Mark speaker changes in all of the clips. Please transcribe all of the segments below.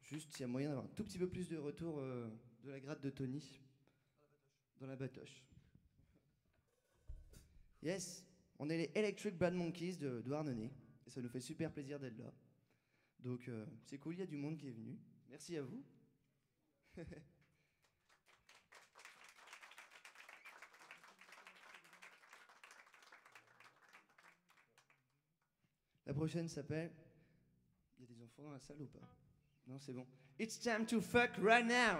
Speaker 1: Juste s'il y a moyen d'avoir un tout petit peu plus de retour de la gratte de Tony. Dans la batoche. Yes, on est les Electric Bad Monkeys de Douarnenez. Et ça nous fait super plaisir d'être là. Donc c'est cool, il y a du monde qui est venu. Merci à vous. La prochaine s'appelle... Il y a des enfants dans la salle ou pas? Non, c'est bon. It's time to fuck right now.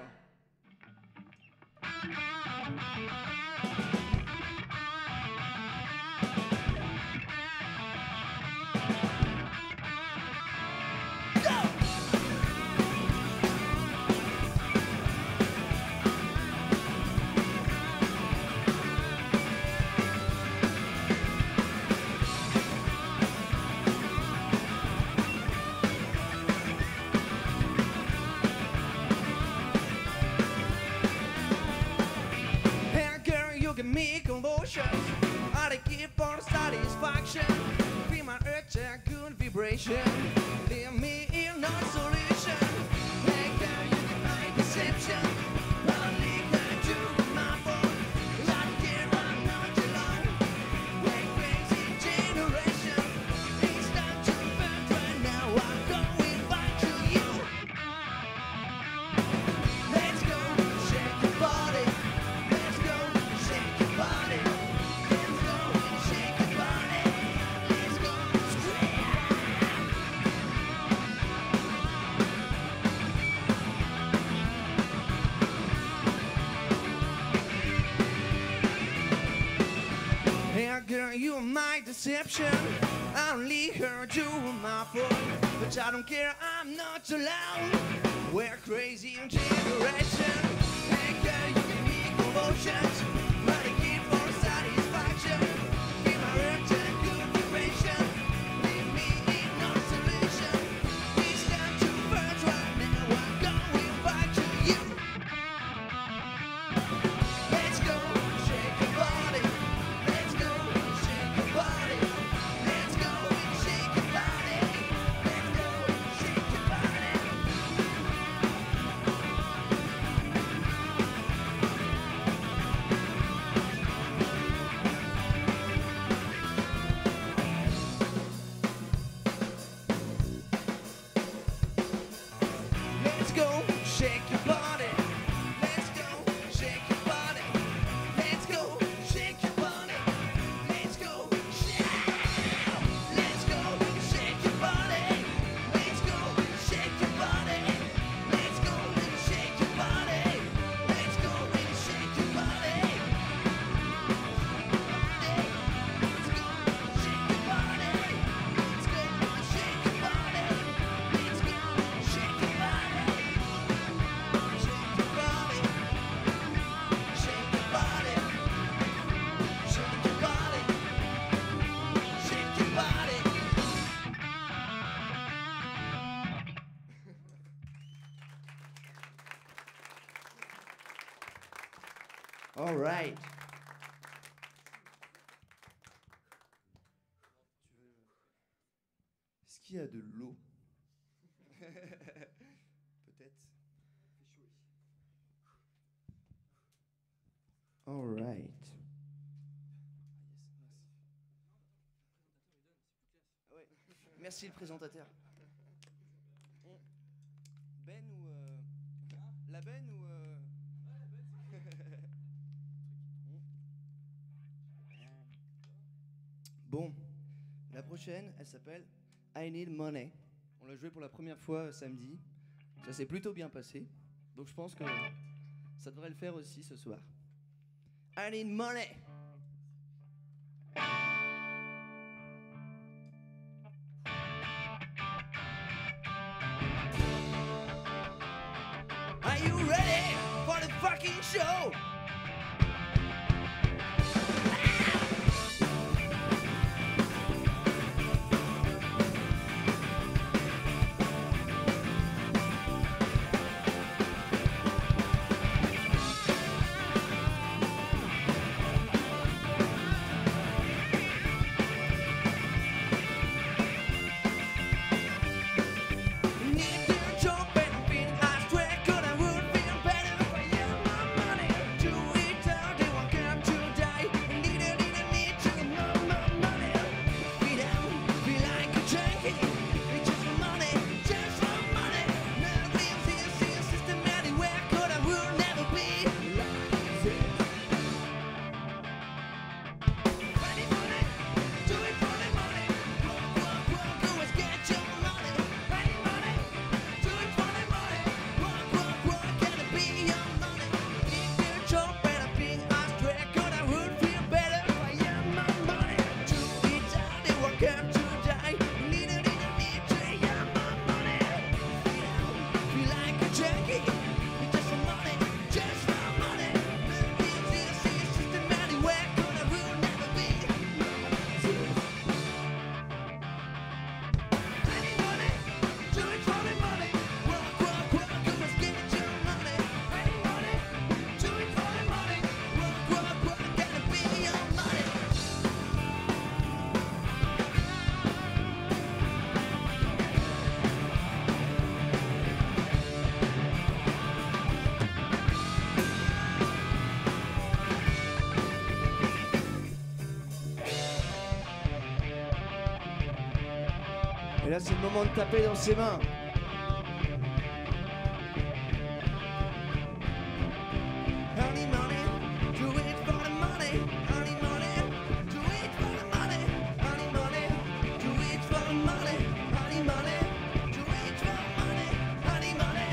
Speaker 1: Me convulsions, I keep for satisfaction. Feel my urge a good vibration. Leave me in no solution. Hey girl, you get my deception. Only can do my phone. I don't care, I'm not alone. We're crazy generation. It's time to burn right now. I'm going back to you. Let's go, shake your body. Let's go. Shake your body, let's go, shake your body, let's go, scream. Hey girl, you're my deception. I only heard you on my phone, but I don't care, I'm not alone. We're crazy in generation. Hey girl, you give me convulsions. Back All right. Est-ce qu'il y a de l'eau? Peut-être. All right. Ouais. Merci le présentateur. Ben ou la Ben ou Bon, la prochaine, elle s'appelle I Need Money. On l'a joué pour la première fois samedi. Ça s'est plutôt bien passé. Donc je pense que ça devrait le faire aussi ce soir. I need money. Are you ready for the fucking show? Et là, c'est le moment de taper dans ses mains. Honey money, do it for the money. Honey money, do it for the money. Honey money, do it for the money. Honey money, do it for the money. Honey money,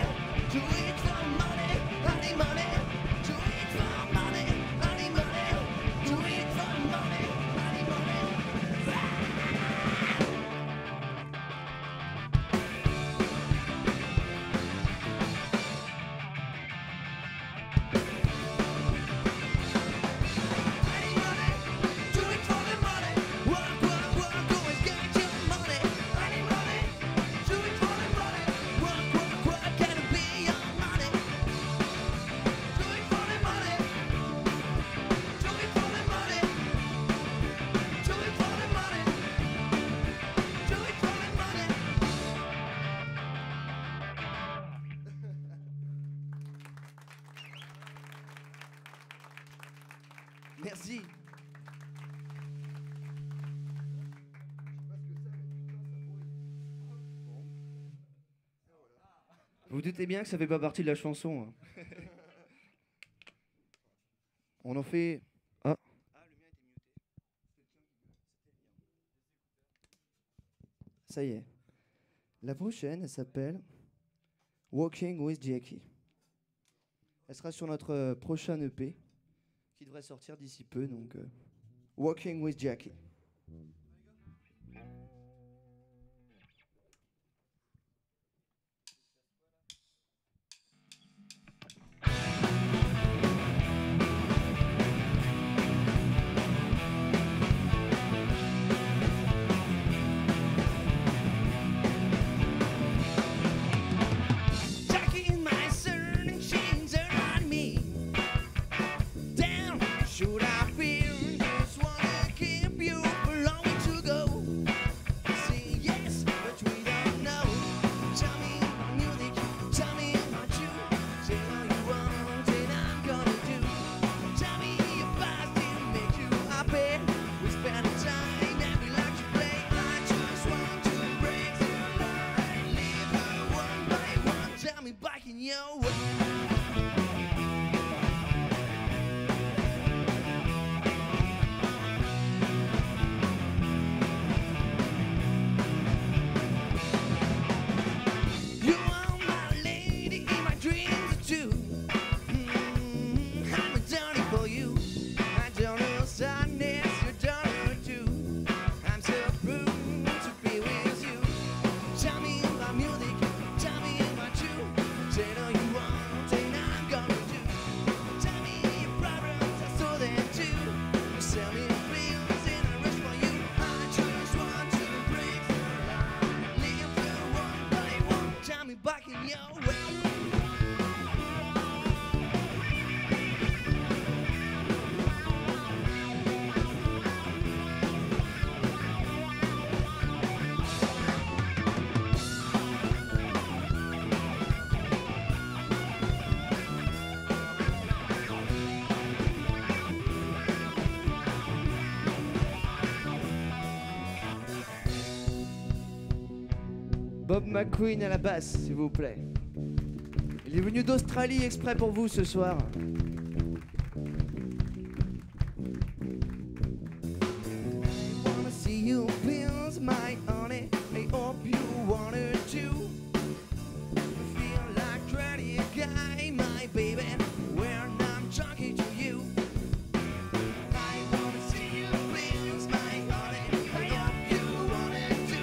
Speaker 1: do it for the money. Honey money, do it for the money. Honey money, do it for the money. Honey money. Merci. Vous vous doutez bien que ça fait pas partie de la chanson. Hein. On en fait... Ah. Le mien était muté. Ça y est. La prochaine, elle s'appelle Walking with Jackie. Elle sera sur notre prochain EP qui devrait sortir d'ici peu, donc Walking with Jackie. Jackie in my shirt and jeans around me. Damn. in your way. You are my lady in my dreams too. I'm a downy for you. I don't know sadness, you don't know too. I'm so proud to be with you. Tell me about music, tell me about you. Say no you want, and I'm gonna do. Tell me your problems, I saw them too. Sell me your feelings and I rush for you. I just want to break your line. Live through one by one. Tell me back in your way. Bob McQueen à la basse, s'il vous plaît. Il est venu d'Australie exprès pour vous ce soir. I wanna see you pills, my honey. I hope you wanted to feel like dreading a guy, my baby, when I'm talking to you. I wanna see you pills, my honey. I hope you wanted to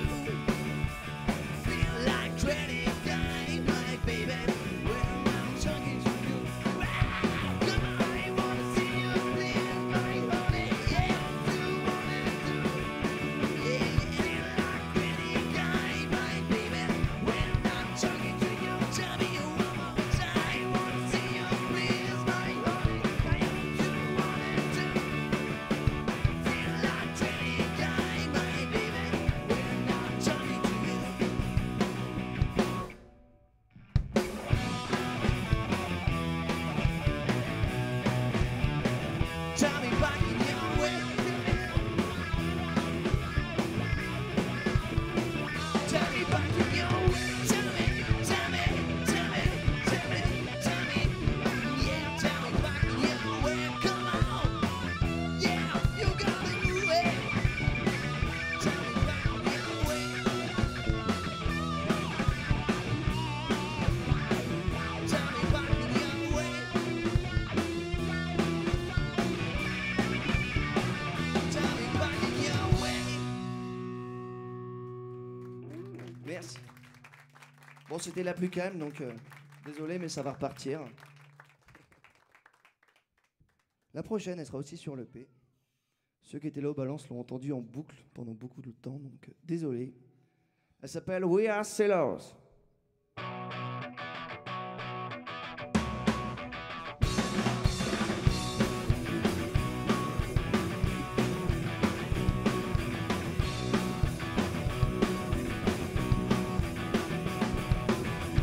Speaker 1: feel like dreading a guy, my baby, when I'm talking to you. Come on, I wanna see you pills, my honey. Yeah, you wanted to. Yeah, feel like dreading a guy, my baby, when I'm talking to you. Tell me one more time. I wanna see you pills, my honey. I hope you wanted to feel like dreading a guy, my baby, when I'm talking to you. Tell me back in your way. Tell me back in your way. Tell me, tell me, tell me, tell me, tell me. Yeah, tell me back in your way. Come on. Yeah, you gotta move it. Tell me back in your way. Tell me back in your way. Tell me back in your way. Merci. Bon, c'était la plus calme, donc désolé, mais ça va repartir. La prochaine, elle sera aussi sur l'EP. Ceux qui étaient là au balance l'ont entendue en boucle pendant beaucoup de temps, donc désolé. Elle s'appelle We Are Sailors.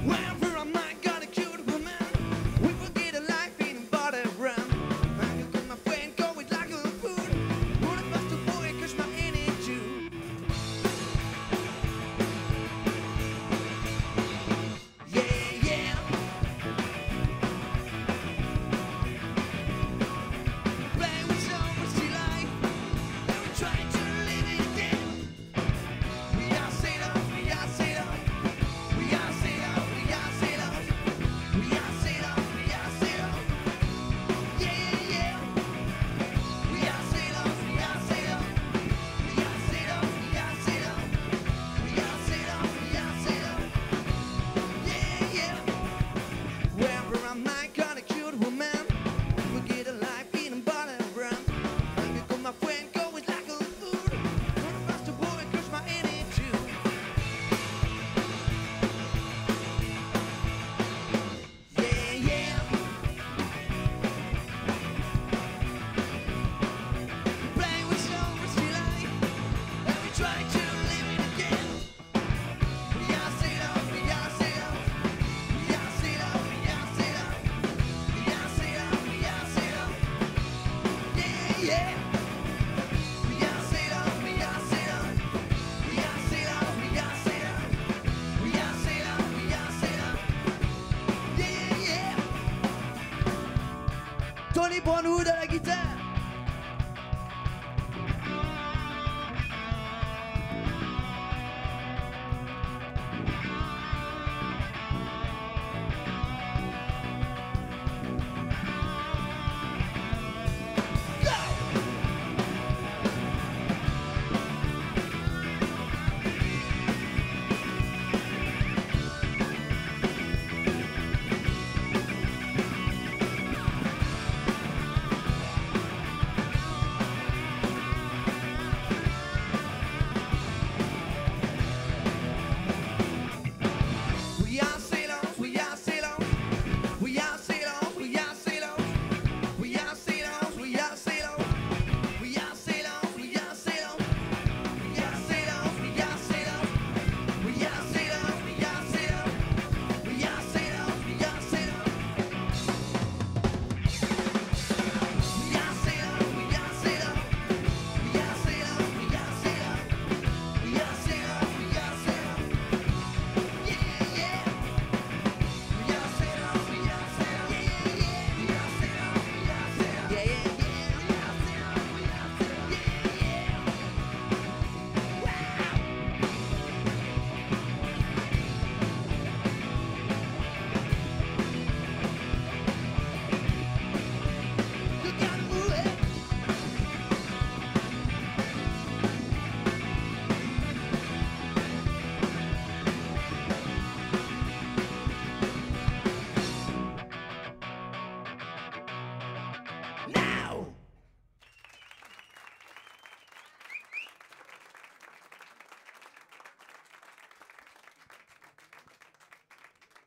Speaker 1: Wherever I might got a cute woman, we forget a life in a bottle run. I look at my friend, go it like a food. What if I still boy, cause my energy. Tony Brownwood à la guitare.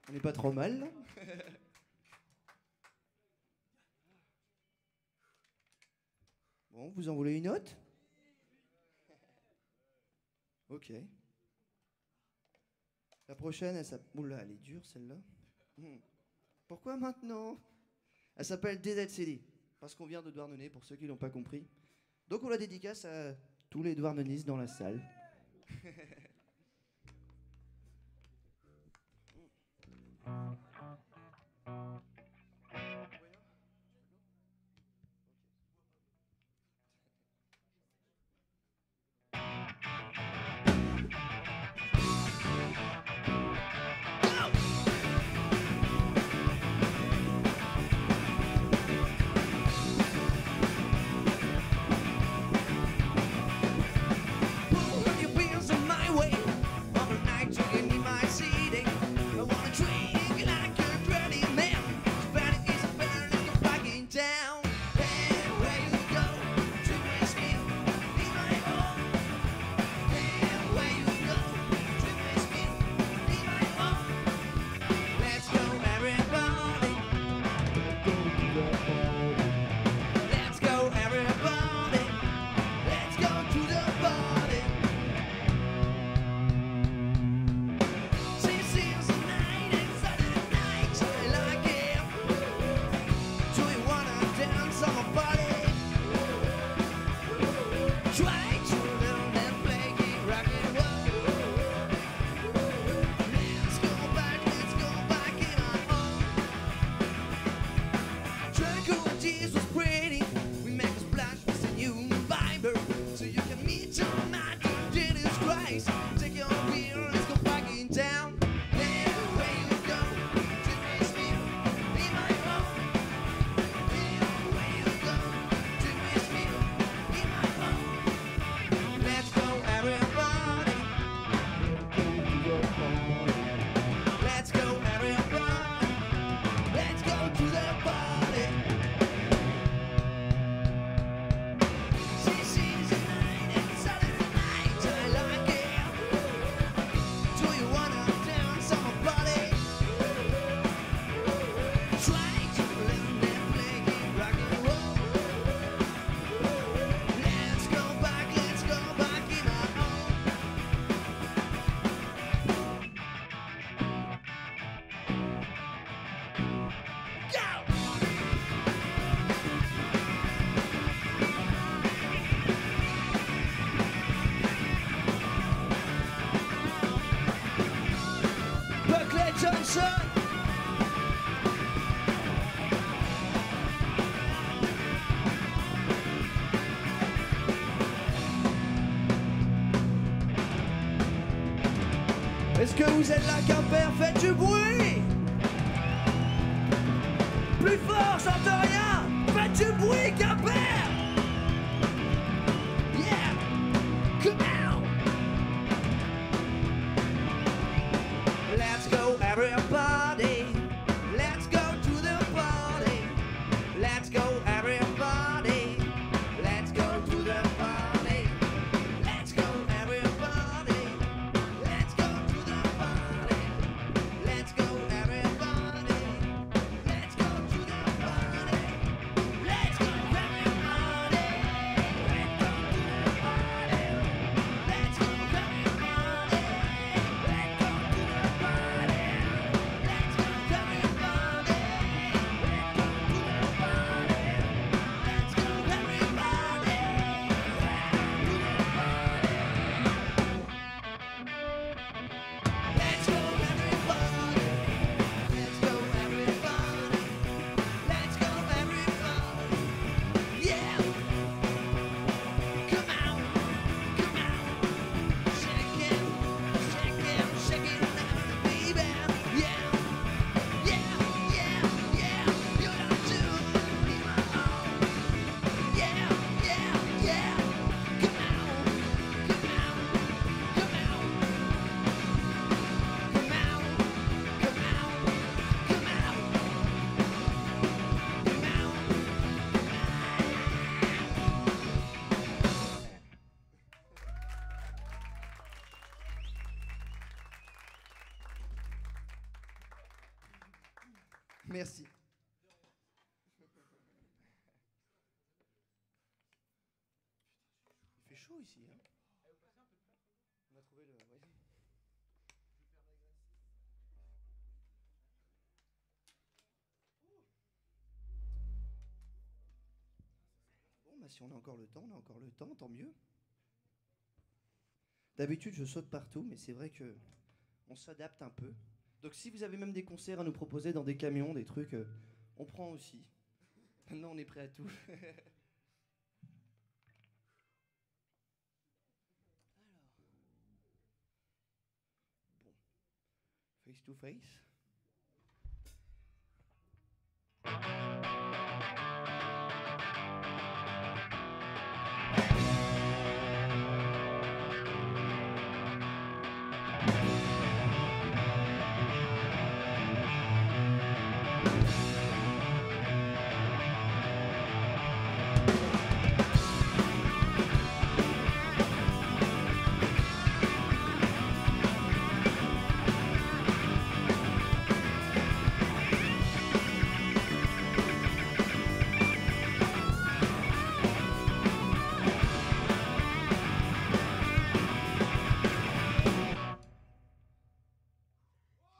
Speaker 1: On n'est pas trop mal. Bon, vous en voulez une autre? Ok. La prochaine, elle s'appelle... Oula, elle est dure celle-là. Pourquoi maintenant? Elle s'appelle DZ parce qu'on vient de Douarnenez, pour ceux qui l'ont pas compris. Donc on la dédicace à tous les Douarnenais dans la salle. Put your wheels in my way. que vous êtes là, Quimper, faites du bruit. Plus fort, j'entends rien. Faites du bruit, Quimper. Yeah, come on. Let's go, everybody. Let's go to the party. Let's go, everybody. Let's go to the party. Let's go, everybody. Let's go to the party. Let's go, everybody. Let's go to the party. Let's go, everybody. Let's go to the party. Let's go, everybody. Let's go to the party. Let's go, everybody. Let's go to the party. Let's go, everybody. Let's go, everybody. Let's go, everybody. Let's go, everybody. Yeah. Come on, come on. Shake it, shake it, shake it now, baby. Yeah, yeah, yeah, yeah. You got to be my own. Yeah, yeah, yeah. Come on, come on, come on. Come out, come out, come out, come out. Merci. Il fait chaud ici, hein. On a trouvé le. Ouais. Bon, bah si on a encore le temps, on a encore le temps, tant mieux. D'habitude, je saute partout, mais c'est vrai que on s'adapte un peu. Donc si vous avez même des concerts à nous proposer dans des camions, des trucs, on prend aussi. Maintenant, on est prêt à tout. Bon, face to face.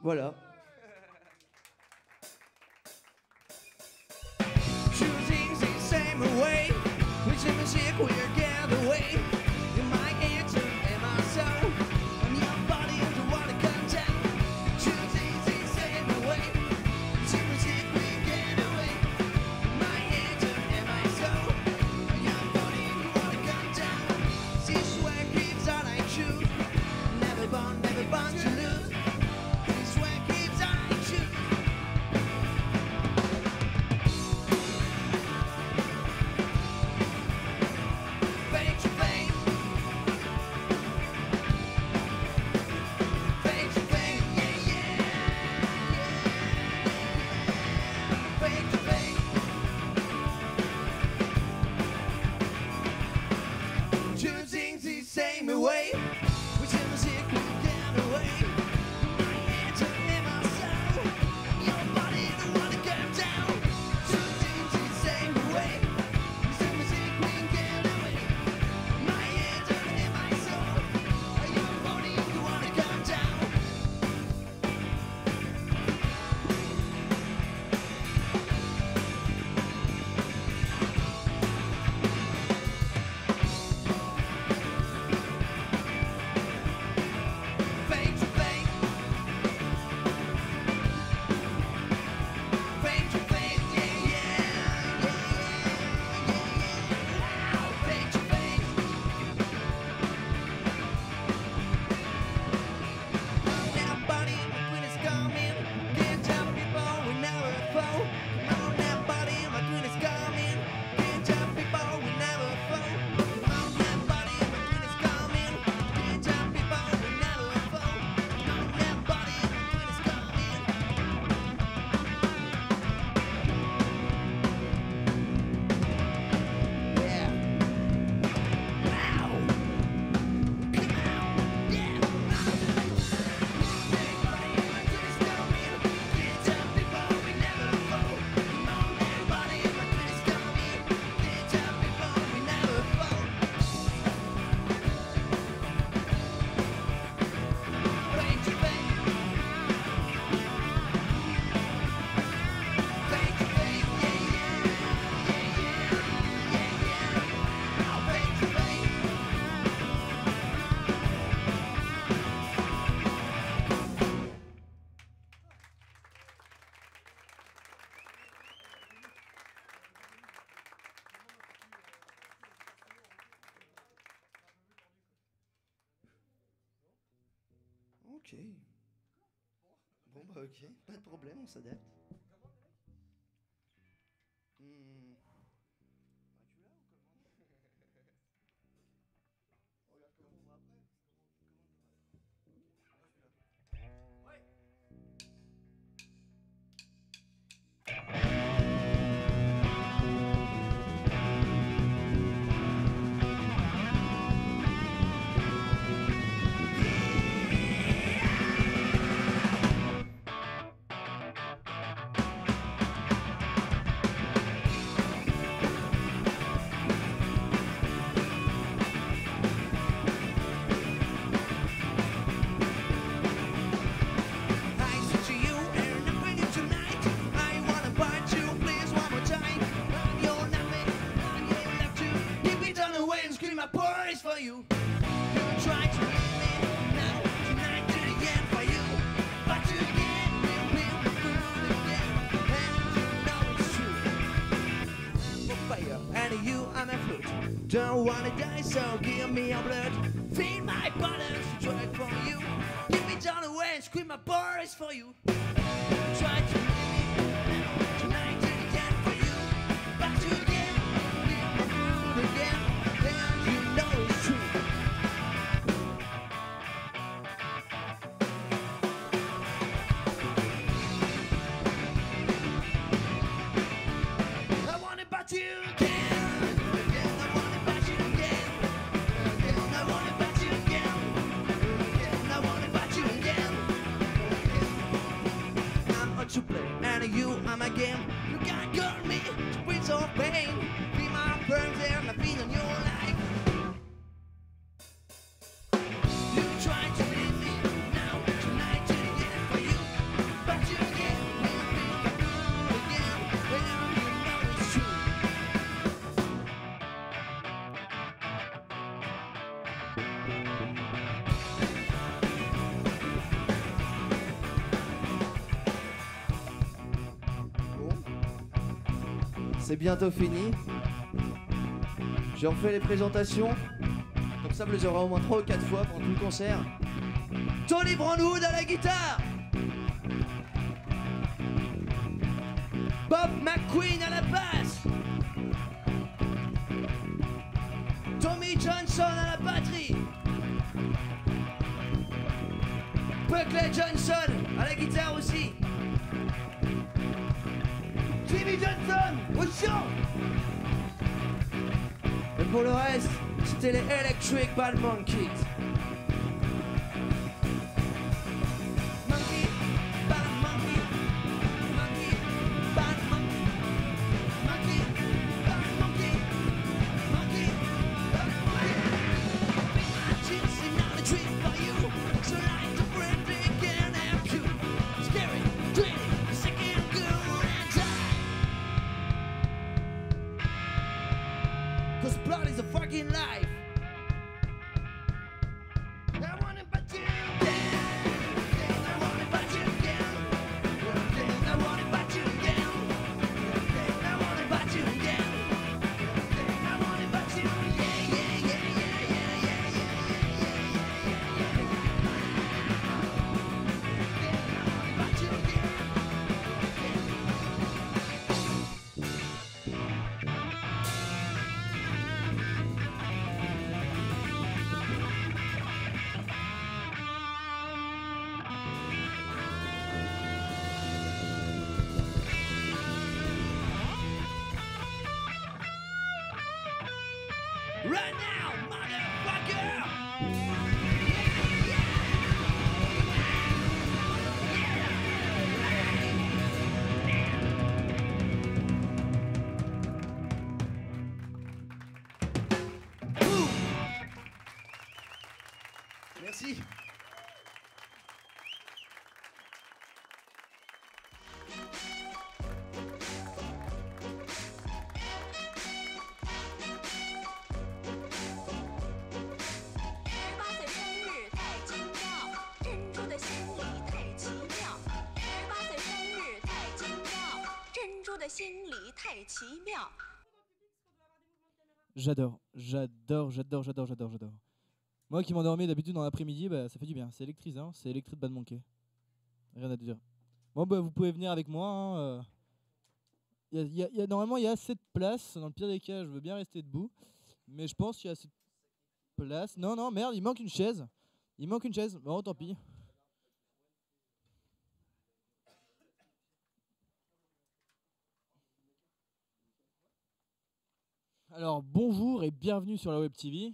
Speaker 1: Voilà.
Speaker 2: Ok. Bon bah ok, pas de problème, on s'adapte. Hmm. Bah, tu l'as ou comment? On regarde comment on va après.
Speaker 1: I said to you, and I'm bringing tonight. I wanna bite you, please, one more time. On your nothing, on your left to keep it on the way and scream my praise for you. You try to leave me now, tonight to the end for you. But you again, we'll be the fool again, and you know it's true. I'm for fire, and you are my fruit. Don't wanna die, so give me your blood. Feed my buttons, try for you. Keep it on the way and scream my praise for you. Try to leave me now, tonight to the end for you. But you again, we'll be the fool again, and you know it's true. I wanna bite you again. I wanna bite you again. I wanna bite you again. I wanna bite you again. I'm out to play, and you are my game. You can't cut me to bring some pain. Be my burns there, my feet on your life. You try to leave me now, tonight to the end for you. But you again, we'll be the fool again, and you know it's true.
Speaker 2: Bon. C'est bientôt fini. J'ai refait les présentations. Comme ça, vous les aurez au moins 3 ou 4 fois pendant tout le concert. Tony Brownwood à la guitare.
Speaker 1: Bob McQueen à la basse. Tommy Johnson à la batterie. Buckley Johnson à la guitare aussi. Jimmy Johnson au chant. Et pour le reste, c'était les Electric Bad Monkeys. Monkey, bad monkey, monkey, bad monkey, monkey, bad monkey, monkey, bad monkey. I'm chasing down a dream for you, so like the breath again and you. Scary, dreamy, sick and good and die. 'Cause blood is a fucking life. I wanna bite you again. I wanna bite you again. I wanna bite you again. I wanna bite you again. I wanna bite you. Yeah, yeah, yeah, yeah, yeah, yeah, yeah, yeah, yeah, yeah. I wanna bite you again. Right now, motherfucker!
Speaker 2: Merci.
Speaker 3: J'adore, j'adore, j'adore, j'adore, j'adore, j'adore. Moi qui m'endormais d'habitude dans l'après-midi, bah, ça fait du bien. C'est électrisant, c'est Electric Bad Monkey. Rien à dire. Bon, bah, vous pouvez venir avec moi. Hein, normalement, il y a assez de place. Dans le pire des cas, je veux bien rester debout. Mais je pense qu'il y a assez de place. Non, non, merde, il manque une chaise. Il manque une chaise. Bon, tant pis. Alors, bonjour et bienvenue sur la Web TV.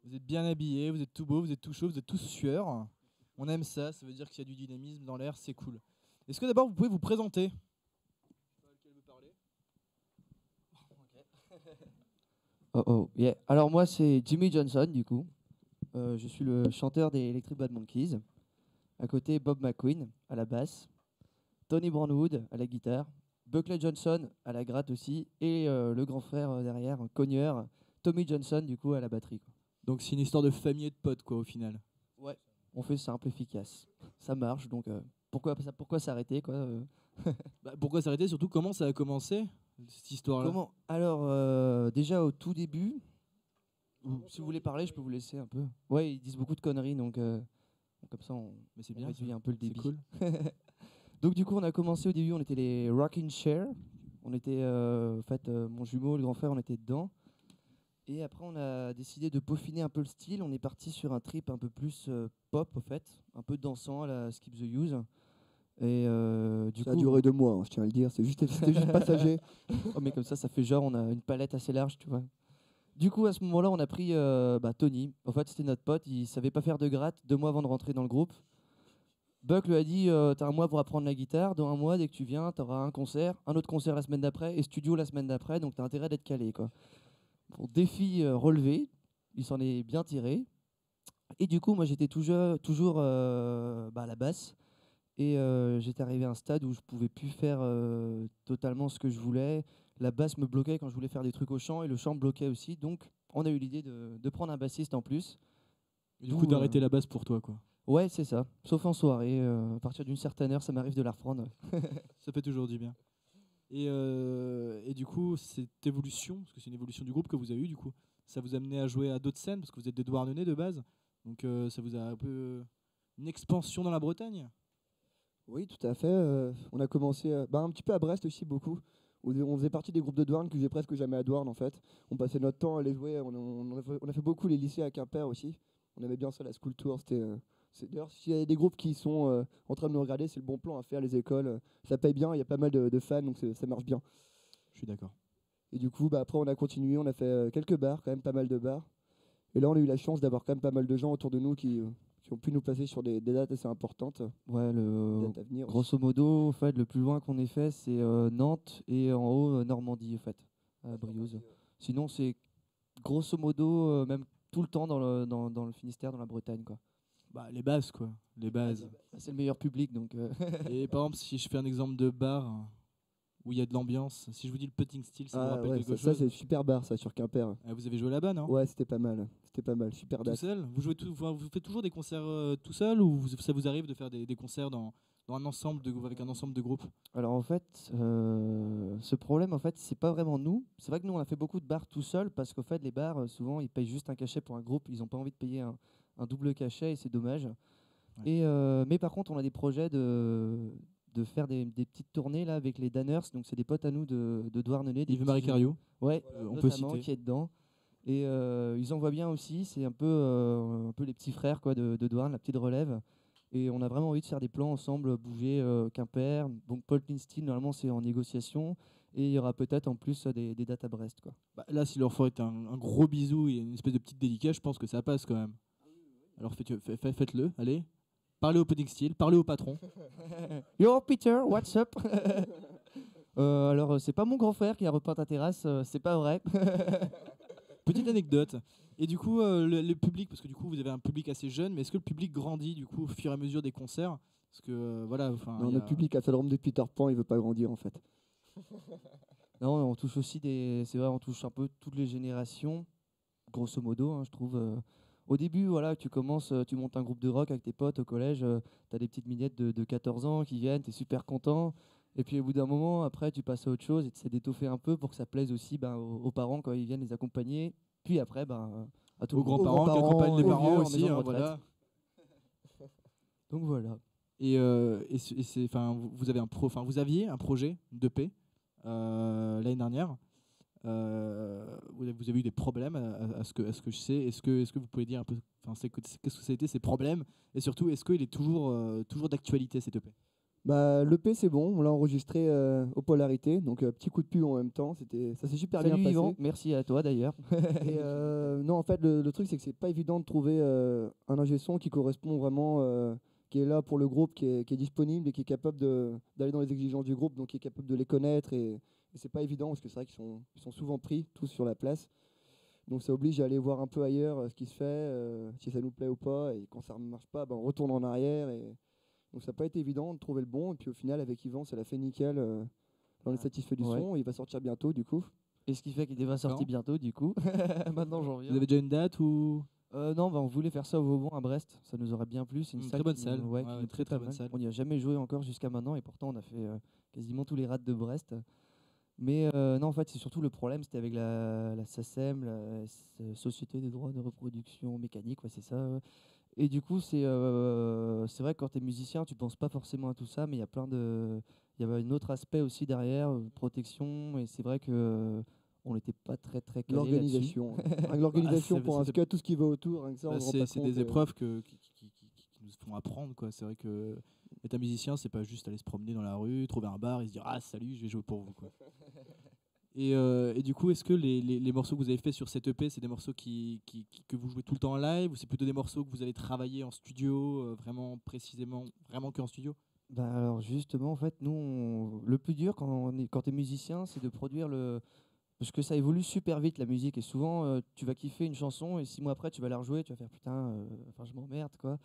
Speaker 3: Vous êtes bien habillés, vous êtes tout beau, vous êtes tout chaud, vous êtes tous sueurs. On aime ça, ça veut dire qu'il y a du dynamisme dans l'air, c'est cool. Est-ce que d'abord vous pouvez vous présenter?
Speaker 2: Oh oh, yeah. Alors moi c'est Jimmy Johnson du coup. Je suis le chanteur des Electric Bad Monkeys. À côté Bob McQueen à la basse, Tony Brownwood à la guitare, Buckley Johnson à la gratte aussi, et le grand frère derrière, cogneur, Tommy Johnson du coup à la batterie, quoi.
Speaker 3: Donc c'est une histoire de famille et de potes quoi au final.
Speaker 2: Ouais. On fait simple, efficace. Ça marche donc pourquoi s'arrêter quoi
Speaker 3: Bah, pourquoi s'arrêter? Surtout comment ça a commencé cette histoire-là?
Speaker 2: Comment? Alors déjà au tout début, si vous voulez parler, je peux vous laisser un peu. Ouais, ils disent beaucoup de conneries donc comme ça
Speaker 3: Mais c'est
Speaker 2: on
Speaker 3: bien,
Speaker 2: réduit un peu le
Speaker 3: c'est
Speaker 2: débit.
Speaker 3: cool.
Speaker 2: Donc du coup, on a commencé au début, on était les Rockin' Chair. On était, mon jumeau, le grand frère, on était dedans. Et après, on a décidé de peaufiner un peu le style. On est parti sur un trip un peu plus pop, en fait, un peu dansant à la Skip the Use. Et du
Speaker 4: Ça
Speaker 2: coup,
Speaker 4: a duré 2 mois, hein, je tiens à le dire. C'était juste passager.
Speaker 2: oh, mais comme ça fait genre, on a une palette assez large, tu vois. Du coup, à ce moment-là, on a pris Tony. En fait, c'était notre pote. Il savait pas faire de gratte 2 mois avant de rentrer dans le groupe. Buck lui a dit t'as un mois pour apprendre la guitare, dans un mois dès que tu viens t'auras un concert, un autre concert la semaine d'après et studio la semaine d'après, donc t'as intérêt d'être calé quoi. Bon, défi relevé, il s'en est bien tiré. Et du coup moi j'étais toujours à la basse et j'étais arrivé à un stade où je pouvais plus faire totalement ce que je voulais. La basse me bloquait quand je voulais faire des trucs au chant et le chant me bloquait aussi, donc on a eu l'idée de prendre un bassiste en plus.
Speaker 3: Et du coup d'arrêter la basse pour toi quoi.
Speaker 2: Ouais, c'est ça. Sauf en soirée. À partir d'une certaine heure, ça m'arrive de la reprendre.
Speaker 3: Ça fait toujours du bien. Et du coup, cette évolution, parce que c'est une évolution du groupe que vous avez eu, du coup, ça vous a amené à jouer à d'autres scènes, parce que vous êtes des Douarnenez de base. Donc ça vous a un peu une expansion dans la Bretagne.
Speaker 4: Oui, tout à fait. On a commencé un petit peu à Brest aussi, beaucoup. On faisait partie des groupes de Douarn que j'ai presque jamais à Douarn en fait. On passait notre temps à les jouer. On a fait beaucoup les lycées à Quimper aussi. On aimait bien ça, la school tour. D'ailleurs, s'il y a des groupes qui sont en train de nous regarder, c'est le bon plan à faire, les écoles. Ça paye bien, il y a pas mal de fans, donc ça marche bien.
Speaker 3: Je suis d'accord.
Speaker 4: Et du coup, après, on a continué, on a fait quelques bars, quand même pas mal de bars. Et là, on a eu la chance d'avoir quand même pas mal de gens autour de nous qui ont pu nous placer sur des dates assez importantes.
Speaker 2: Ouais,
Speaker 4: Des dates à venir aussi.
Speaker 2: grosso modo, en fait, le plus loin qu'on ait fait, c'est Nantes et en haut, Normandie, en fait, à Briouze. Sinon, c'est grosso modo, même tout le temps dans le Finistère, dans la Bretagne, quoi.
Speaker 3: Bah, les bases, quoi. Les bases.
Speaker 2: C'est le meilleur public, donc.
Speaker 3: Et par exemple, si je fais un exemple de bar où il y a de l'ambiance, si je vous dis le Putting Steel, ça vous
Speaker 4: Ah
Speaker 3: rappelle
Speaker 4: ouais,
Speaker 3: quelque
Speaker 4: ça
Speaker 3: chose?
Speaker 4: c'est super bar, ça, sur Quimper.
Speaker 3: Ah, vous avez joué là-bas, non?
Speaker 4: Ouais, c'était pas mal. C'était pas mal, super
Speaker 3: Tout
Speaker 4: date.
Speaker 3: seul? Vous faites toujours des concerts tout seul ou ça vous arrive de faire des concerts dans un ensemble avec un ensemble de groupes?
Speaker 2: Alors en fait, ce problème, en fait, c'est pas vraiment nous. C'est vrai que nous, on a fait beaucoup de bars tout seul parce qu'en fait, les bars, souvent, ils payent juste un cachet pour un groupe. Ils n'ont pas envie de payer un double cachet et c'est dommage.
Speaker 3: Ouais.
Speaker 2: Et, mais par contre, on a des projets de faire des petites tournées là avec les Danners. Donc c'est des potes à nous de Douarnenez.
Speaker 3: Yves Marie Cario.
Speaker 2: Ouais,
Speaker 3: On peut
Speaker 2: notamment,
Speaker 3: citer.
Speaker 2: qui est dedans. Et ils en voient bien aussi. C'est un peu les petits frères quoi, de Douarn, la petite relève. Et on a vraiment envie de faire des plans ensemble, bouger Quimper. Donc Paul Steel, normalement, c'est en négociation. Et il y aura peut-être en plus des dates à Brest, quoi.
Speaker 3: Bah, là, si leur ferait un gros bisou et une espèce de petite dédicace, je pense que ça passe quand même. Alors faites-le, allez. Parlez au Putting Steel, parlez au patron.
Speaker 2: Yo Peter, what's up? Alors c'est pas mon grand frère qui a repeint ta terrasse, c'est pas vrai.
Speaker 3: Petite anecdote. Et du coup, le public, parce que du coup, vous avez un public assez jeune, mais est-ce que le public grandit du coup au fur et à mesure des concerts? Parce que voilà, enfin.
Speaker 4: Non, notre public a syndrome de Peter Pan, il veut pas grandir en fait.
Speaker 2: Non, on touche aussi c'est vrai, on touche un peu toutes les générations, grosso modo, hein, je trouve. Au début, voilà, tu commences, tu montes un groupe de rock avec tes potes au collège, tu as des petites minettes de 14 ans qui viennent, tu es super content. Et puis au bout d'un moment, après, tu passes à autre chose et tu essaies d'étoffer un peu pour que ça plaise aussi aux parents quand ils viennent les accompagner. Puis après,
Speaker 5: à tout
Speaker 3: Aux
Speaker 5: le monde.
Speaker 3: grands-parents qui accompagnent les
Speaker 5: aux
Speaker 3: parents
Speaker 5: vieux en
Speaker 3: aussi,
Speaker 5: maison de
Speaker 3: hein,
Speaker 5: retraite.
Speaker 3: voilà.
Speaker 5: Donc voilà.
Speaker 3: Vous avez vous aviez un projet d'EP l'année dernière. Vous avez eu des problèmes à ce que je sais. Est-ce que vous pouvez dire un peu, qu'est-ce que ça a été ces problèmes, et surtout est-ce qu'il est toujours d'actualité cet EP?
Speaker 4: Bah, l'EP c'est bon, on l'a enregistré aux Polarités, donc petit coup de pub en même temps, ça s'est super bien
Speaker 5: Salut
Speaker 4: passé.
Speaker 5: Yvan, merci à toi d'ailleurs.
Speaker 4: Et non, en fait, le truc c'est que c'est pas évident de trouver un ingé son qui correspond vraiment, qui est là pour le groupe, qui est disponible et qui est capable d'aller dans les exigences du groupe, donc qui est capable de les connaître. Et c'est pas évident parce que c'est vrai qu'ils sont souvent pris tous sur la place. Donc ça oblige à aller voir un peu ailleurs ce qui se fait, si ça nous plaît ou pas. Et quand ça ne marche pas, on retourne en arrière. Donc ça n'a pas été évident de trouver le bon. Et puis au final, avec Yvan, ça l'a fait nickel. On est satisfait du son. Il va sortir bientôt, du coup.
Speaker 5: Et ce qui fait qu'il va sortir bientôt, du coup. Maintenant, j'en reviens.
Speaker 3: Vous avez déjà une date ou?
Speaker 5: Non, on voulait faire ça au Vauban à Brest, ça nous aurait bien plu. C'est
Speaker 3: Une très bonne salle.
Speaker 5: Ouais,
Speaker 3: Ouais,
Speaker 5: qui est
Speaker 3: très
Speaker 5: pas
Speaker 3: bonne
Speaker 5: mal.
Speaker 3: salle.
Speaker 5: On n'y a jamais joué encore jusqu'à maintenant et pourtant on a fait quasiment tous les rats de Brest. Mais non, en fait, c'est surtout le problème, c'était avec la SACEM, la Société des droits de reproduction mécanique, ouais, c'est ça. Et du coup, c'est vrai que quand tu es musicien, tu penses pas forcément à tout ça, mais il y avait un autre aspect aussi derrière, protection, et c'est vrai que on n'était pas très très calé là-dessus.
Speaker 4: L'organisation. L'organisation pour un
Speaker 3: c'est-
Speaker 4: scud, tout ce qui va autour. Rien que ça, on se rend pas
Speaker 3: C'est
Speaker 4: compte,
Speaker 3: des épreuves qui nous font apprendre, quoi. C'est vrai que être un musicien, c'est pas juste aller se promener dans la rue, trouver un bar et se dire ah salut, je vais jouer pour vous, quoi. Et du coup, est-ce que les morceaux que vous avez fait sur cette EP, c'est des morceaux que vous jouez tout le temps en live, ou c'est plutôt des morceaux que vous avez travaillé en studio, vraiment précisément, vraiment qu'en studio?
Speaker 5: Bah alors justement, en fait, nous, le plus dur quand tu es musicien, c'est de produire parce que ça évolue super vite la musique, et souvent tu vas kiffer une chanson et 6 mois après tu vas la rejouer, tu vas faire putain, je m'emmerde quoi.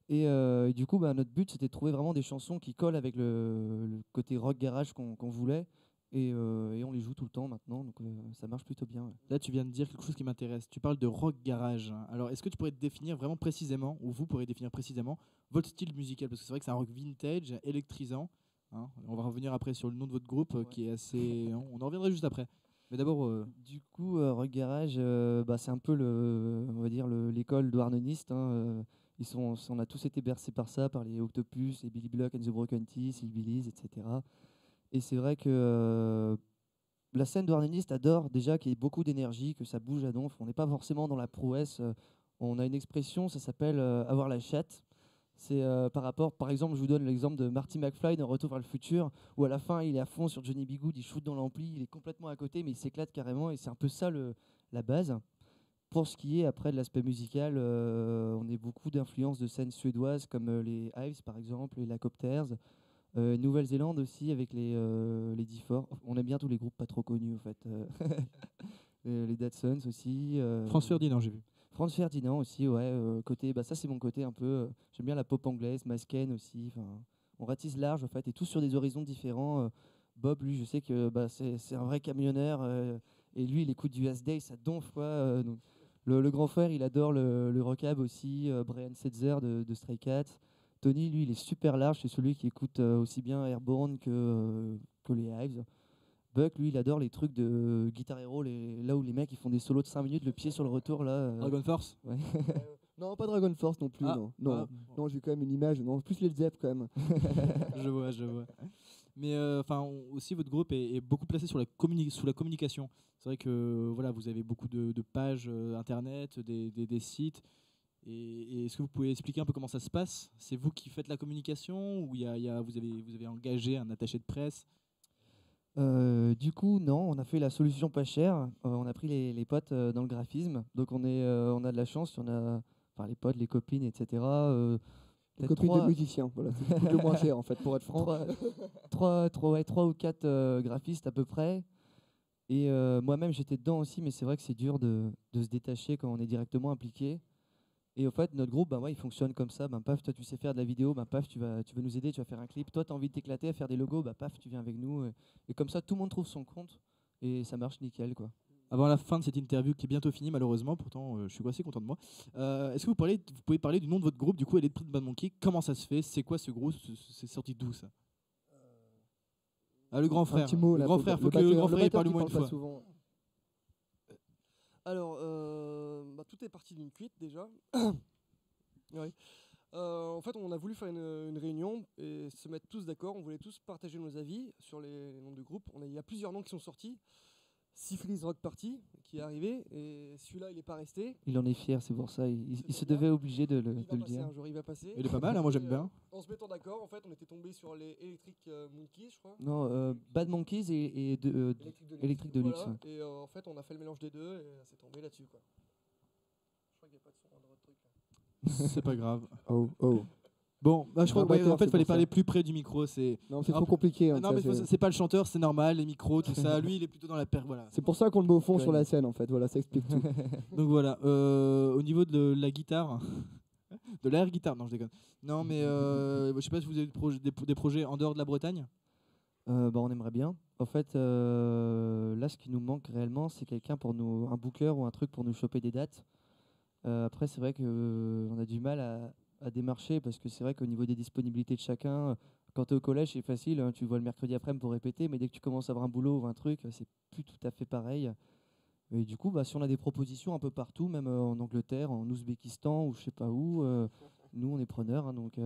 Speaker 5: Et du coup, notre but c'était de trouver vraiment des chansons qui collent avec le côté rock garage qu'on voulait, et on les joue tout le temps maintenant, donc ça marche plutôt bien. Ouais.
Speaker 3: Là, tu viens de dire quelque chose qui m'intéresse. Tu parles de rock garage, hein. Alors, est-ce que tu pourrais définir vraiment précisément, ou vous pourrez définir précisément, votre style musical? Parce que c'est vrai que c'est un rock vintage, électrisant, hein. On va revenir après sur le nom de votre groupe qui est assez. On en reviendra juste après. Mais d'abord,
Speaker 5: Du coup, rock garage, c'est un peu on va dire l'école douarneniste. Hein, on a tous été bercés par ça, par les Octopus, les Billy Block and the Broken Teeth, Hillbillies, etc. Et c'est vrai que la scène douarneniste adore déjà qu'il y ait beaucoup d'énergie, que ça bouge à donf. On n'est pas forcément dans la prouesse. On a une expression, ça s'appelle avoir la chatte. C'est par exemple, je vous donne l'exemple de Marty McFly dans Retour vers le futur, où à la fin, il est à fond sur Johnny B. Goode, il shoot dans l'ampli, il est complètement à côté, mais il s'éclate carrément, et c'est un peu ça la base. Pour ce qui est après de l'aspect musical, on a beaucoup d'influences de scènes suédoises comme les Hives par exemple, les Lacopters, Nouvelle-Zélande aussi avec les D4. On aime bien tous les groupes pas trop connus en fait. Les Dead Sons aussi.
Speaker 3: France Ferdinand, j'ai vu.
Speaker 5: Franz Ferdinand aussi, ouais. Côté, ça c'est mon côté un peu. J'aime bien la pop anglaise, Masken aussi. On ratisse large en fait, et tous sur des horizons différents. Bob, lui, je sais que c'est un vrai camionneur, et lui, il écoute du Day, ça donf quoi. Donc, le grand frère, il adore le rockab aussi. Brian Setzer de Stray Cats. Tony, lui, il est super large, c'est celui qui écoute aussi bien Airborne que les Hives. Buck, lui, il adore les trucs de Guitar Hero, là où les mecs ils font des solos de 5 minutes, le pied sur le retour là.
Speaker 3: Dragon Force.
Speaker 5: Ouais.
Speaker 4: Non, pas Dragon Force non plus.
Speaker 3: Ah,
Speaker 4: Non, j'ai quand même une image. Non, plus les Zepp quand même.
Speaker 3: Je vois. Mais aussi votre groupe est beaucoup placé sous la communication. C'est vrai que voilà, vous avez beaucoup de pages internet, des sites. Et est-ce que vous pouvez expliquer un peu comment ça se passe? C'est vous qui faites la communication, ou vous avez engagé un attaché de presse?
Speaker 5: Du coup, non, on a fait la solution pas chère. On a pris les potes dans le graphisme. Donc on a de la chance. On a les potes, les copines, etc.
Speaker 4: Les copines de musiciens, voilà, c'est le moins cher en fait, pour être franc.
Speaker 5: 3 ou 4 graphistes à peu près. Et moi-même j'étais dedans aussi, mais c'est vrai que c'est dur de se détacher quand on est directement impliqué. Et au fait, notre groupe, il fonctionne comme ça. Paf, toi, tu sais faire de la vidéo. Paf, tu vas nous aider, tu vas faire un clip. Toi, tu as envie de t'éclater à faire des logos. Paf, tu viens avec nous. Et comme ça, tout le monde trouve son compte. Et ça marche nickel, quoi.
Speaker 3: Avant la fin de cette interview qui est bientôt finie, malheureusement, pourtant je suis assez content de moi. Est-ce que vous pouvez parler du nom de votre groupe, du coup, Electric Bad Monkey? Comment ça se fait? C'est quoi ce groupe? C'est sorti d'où ça? Le grand frère.
Speaker 4: Un petit mot,
Speaker 3: le
Speaker 4: là,
Speaker 3: grand frère, faut que le grand frère il parle au moins une
Speaker 4: pas
Speaker 3: fois.
Speaker 4: souvent.
Speaker 6: Alors, tout est parti d'une cuite déjà. Oui. En fait, on a voulu faire une réunion et se mettre tous d'accord. On voulait tous partager nos avis sur les noms du groupe. Il y a plusieurs noms qui sont sortis. Syphilis Rock Party qui est arrivé et celui-là il n'est pas resté.
Speaker 5: Il en est fier, c'est pour ça. Il se
Speaker 6: bien.
Speaker 5: devait obligé de
Speaker 6: Il va
Speaker 5: le
Speaker 6: passer
Speaker 5: dire.
Speaker 6: un jour, il va passer.
Speaker 3: Il est pas mal, hein, moi j'aime
Speaker 6: Et,
Speaker 3: bien.
Speaker 6: En se mettant d'accord, en fait, on était tombé sur les Electric Monkeys, je crois.
Speaker 5: Non, Bad Monkeys et Electric Deluxe.
Speaker 6: Voilà.
Speaker 5: Ouais.
Speaker 6: Et en fait, on a fait le mélange des deux et c'est tombé là-dessus, quoi. Je crois qu'il n'y a pas de son dans votre truc là.
Speaker 3: C'est pas grave.
Speaker 4: Oh.
Speaker 3: Bon, je crois
Speaker 4: batteur,
Speaker 3: qu'en fait, il
Speaker 4: c'est
Speaker 3: fallait
Speaker 4: pour ça.
Speaker 3: parler plus près du micro.
Speaker 4: Non, c'est
Speaker 3: Ah,
Speaker 4: trop compliqué. hein,
Speaker 3: non,
Speaker 4: ça,
Speaker 3: mais
Speaker 4: c'est-
Speaker 3: c'est pas le chanteur, c'est normal, les micros, tout ça. Lui, il est plutôt dans la voilà.
Speaker 4: C'est pour ça qu'on le met au fond
Speaker 5: Ouais.
Speaker 4: sur la scène en fait. Voilà, ça explique tout.
Speaker 3: Donc voilà, au niveau de la guitare, de l'air guitare, non je déconne. Non mais je sais pas si vous avez des projets en dehors de la Bretagne.
Speaker 5: On aimerait bien. En fait, là, ce qui nous manque réellement, c'est quelqu'un pour nous, un booker ou un truc pour nous choper des dates. Après, c'est vrai que on a du mal à démarcher parce que c'est vrai qu'au niveau des disponibilités de chacun, quand tu es au collège, c'est facile, hein, tu vois le mercredi après-midi pour répéter, mais dès que tu commences à avoir un boulot ou un truc, c'est plus tout à fait pareil. Et du coup, si on a des propositions un peu partout, même en Angleterre, en Ouzbékistan ou je sais pas où, nous on est preneurs. Hein, donc,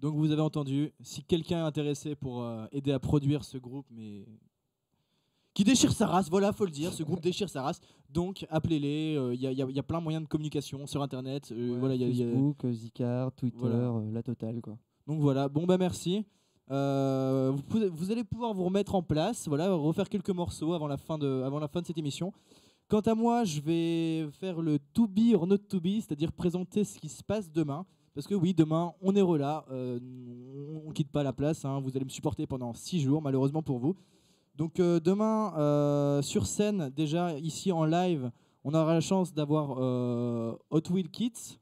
Speaker 3: Donc vous avez entendu, si quelqu'un est intéressé pour aider à produire ce groupe, mais qui déchire sa race, voilà, faut le dire, ce groupe déchire sa race. Donc appelez-les, il y a plein de moyens de communication sur Internet. Voilà, il y a-
Speaker 5: Facebook, Zicard, Twitter,
Speaker 3: Voilà.
Speaker 5: la totale quoi.
Speaker 3: Donc voilà, bon bah merci. Vous allez pouvoir vous remettre en place, voilà, refaire quelques morceaux avant la fin de cette émission. Quant à moi, je vais faire le to be or not to be, c'est-à-dire présenter ce qui se passe demain. Parce que oui, demain, on est là, on quitte pas la place, hein, vous allez me supporter pendant 6 jours, malheureusement pour vous. Donc demain, sur scène, déjà ici en live, on aura la chance d'avoir Hot Wheel Kids.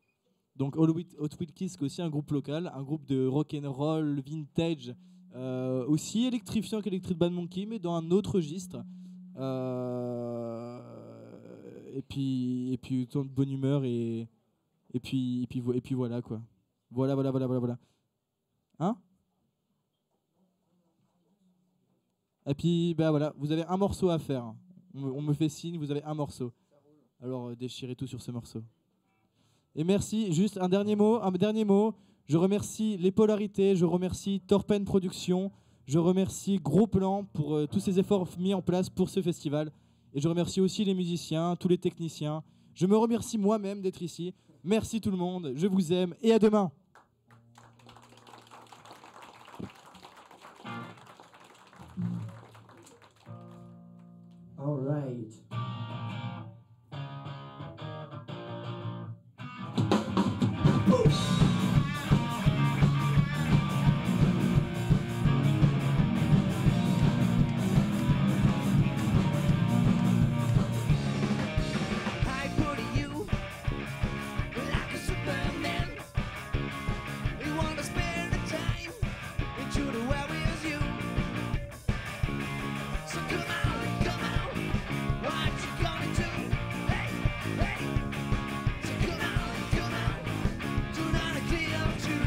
Speaker 3: Donc Hot Wheel Kids, qui est aussi un groupe local, un groupe de rock'n'roll, vintage, aussi électrifiant qu'Electric Bad Monkey, mais dans un autre registre. Et puis autant de bonne humeur et puis voilà quoi. Voilà. Hein? Et puis bah voilà, vous avez un morceau à faire. On me fait signe, vous avez un morceau. Alors déchirez tout sur ce morceau. Et merci, juste un dernier mot. Je remercie les Polarités, je remercie Torpen Productions, je remercie Gros Plan pour tous ces efforts mis en place pour ce festival. Et je remercie aussi les musiciens, tous les techniciens. Je me remercie moi-même d'être ici. Merci tout le monde, je vous aime et à demain.
Speaker 7: All right.
Speaker 1: I put you like a Superman. You wanna spend the time into the well with you. So come on, what you gonna do? Hey, so come on, do not kill you.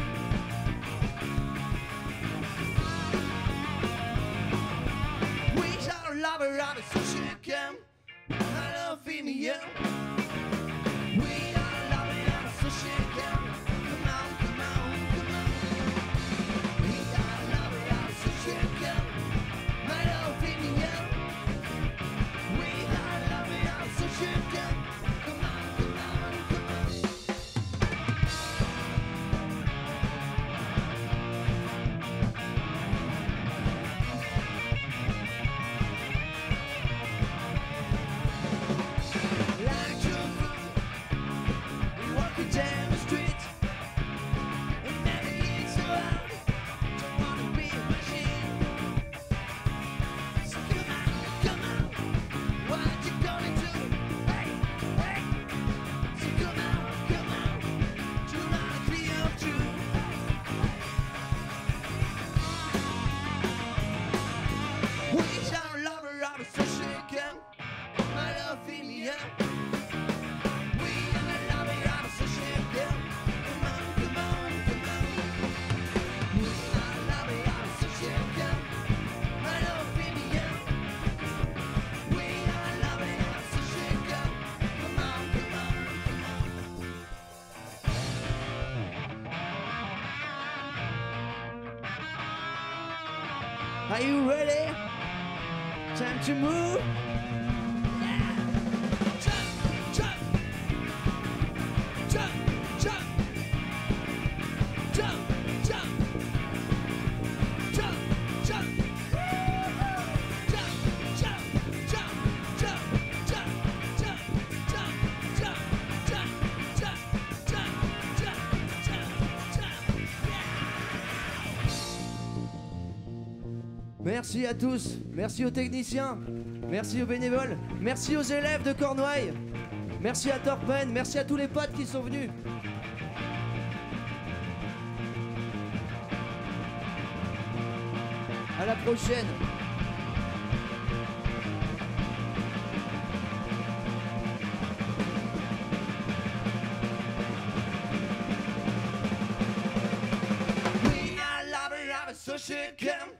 Speaker 1: We are lover of a social come. I love me, you. We are loving our social come. Come on. We are loving our social come. I love me, you. We are loving our social come. Come on. Like you
Speaker 2: Are you ready? Time to move. Yeah. Jump, jump, jump, jump, jump, jump, jump, jump, jump, jump, jump, jump, jump, jump, jump, jump, jump, jump, jump, jump. Merci à tous, merci aux techniciens, merci aux bénévoles, merci aux élèves de Cornouailles, merci à Torpen, merci à tous les potes qui sont venus. À la prochaine. We are lovers of a social camp.